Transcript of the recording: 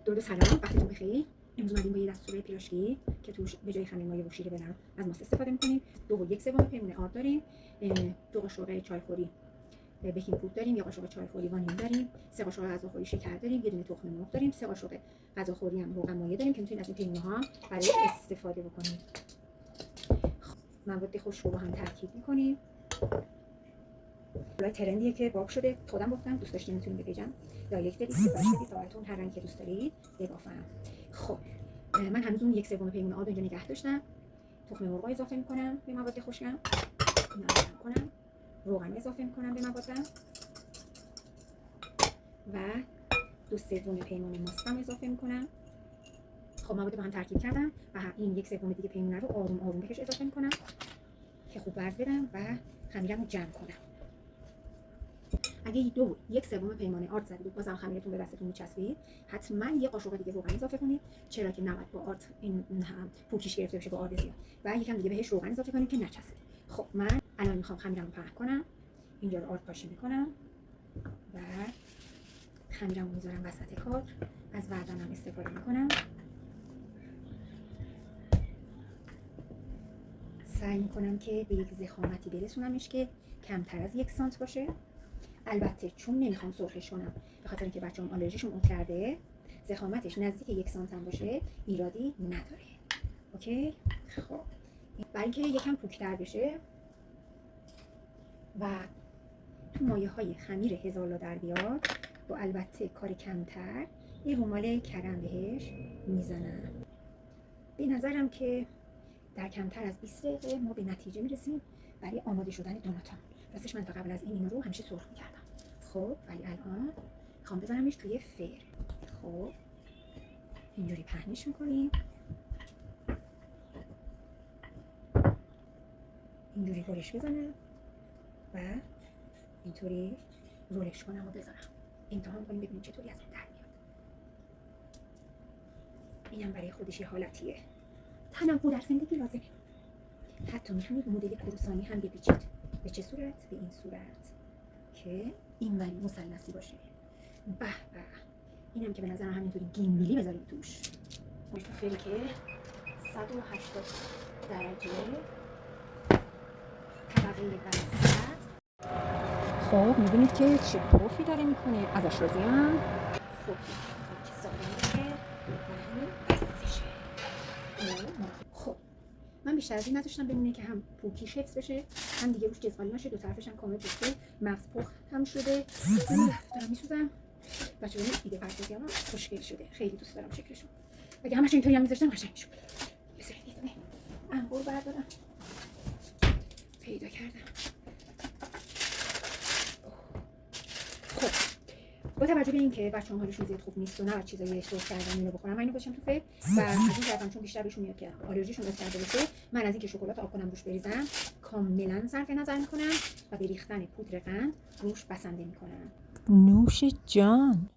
درود سلام، وقتتون بخیر. امروز اومدیم با یه دستور پیراشکی که توش به جای خمیر مایه و شیر بلر از ماست استفاده می‌کنیم. 2 و 1 سوم پیمون آرد داریم، 2 قاشق چایخوری بیکینگ پودر داریم، 1 قاشق چایخوری وانیل داریم، 3 قاشق غذاخوری شکر داریم، یه دونه تخم مرغ داریم، 3 قاشق غذاخوری هم روغن مایه داریم که می‌تونید از این پیمون‌ها برای استفاده بکنید. مواد خشک رو با هم ترکیب می‌کنیم. حالا ترندیه که باب شده، خودم گفتم دوست داشتین میتونید بپیجم دایرکت بدید سفارش بدید تا براتون هر رنگی که دوست دارید ببافم. خب من هنوز اون 1 سوم پیمون آرد اینجا نگه داشتم. تخم مرغ اضافه میکنم به مواد خشکم، کنم روغن اضافه میکنم به موادم و 2 سوم پیمون ماستم اضافه میکنم. خب مواد با هم ترکیب کردم و این 1 سوم دیگه پیمون رو آروم آروم بهش اضافه میکنم که خوب ورز بدم و خمیرم رو جمع کنم. اگه 2 و 1 سوم پیمانه آرد زدید و بازم خمیرتون به دستتون میچسبید، حتما یه قاشق دیگه روغن اضافه کنید، چرا که نباید با آرد این پوکیش گرفته بشه با آرد زیاد، و یکم دیگه بهش روغن اضافه کنید که نچسبه. خب من الان میخوام خمیرم رو پهن کنم. اینجا رو آرد پاشی میکنم و خمیرم رو میذارم وسط کار. از وردانم استفاده میکنم. سعی میکنم که به یک ضخامتی برسونمش که کمتر از 1 سانت باشه. البته چون نمیخوام سرخش کنم، به خاطر اینکه بچه‌ام آلرژیشون اون کرده، ضخامتش نزدیک 1 سانت هم باشه ایرادی نداره. اوکی؟ خب برای اینکه یکم پوک‌تر بشه و تو مایه‌های خمیر هزارلا در بیاد، با البته کار کمتر یه رومال کرم بهش میزنم. به نظرم که در کمتر از 20 دقیقه ما به نتیجه میرسیم برای آماده شدن دوناتام. راستش من تا قبل از این رو همیشه سرخ می‌کردم. خب ولی الان میخوام بذارمش توی فر. خب اینجوری پهنش میکنیم، اینجوری رولش بزنم و اینطوری رولش کنم و بذارم. امتحان کنیم ببینیم چطوری از اون در میاد. اینم برای خودش یه حالتیه. تنوع در زندگی لازمه. حتی میتونید مدل کروسانی هم بپیچید. به چه صورت؟ به این صورت که این ولی مثلثی باشه. به به، اینم که به نظر همینطوری گیمبیلی بذاریم توش. فری که 180 درجه طبقه وسط. خب میبینید که چه پروفی داره میکنه. ازش راضیم. خب که ساده که بستشه. خب من بیشتر از این نذاشتم بمونه که هم پوکیش حفظ بشه، هم دیگه روش جزغالی نشه، دو طرفش هم کامل پخته، مغز پخت هم شده. دارم میسوزم. بچه‌ها ایده پردازی هم خوشگل شده. خیلی دوست دارم شکلشو. اگه همش اینطوری هم میذاشتم قشنگ میشد. بذارید یه دونه انگور بردارم. پیدا کردم. خب با توجه به اینکه بچه‌ها حالشون زیاد خوب نیست و نه چیزای سرخ کردن اینو بخورم، من اینو گذاشتم تو فر و از این کردم چون بیشتر بهشون میاد که آلرژیشون از کرده باشه. من از اینکه شکلات آب کنم روش بریزم کاملا صرف نظر میکنم و به ریختن پودر قند روش بسنده میکنم. نوش جان.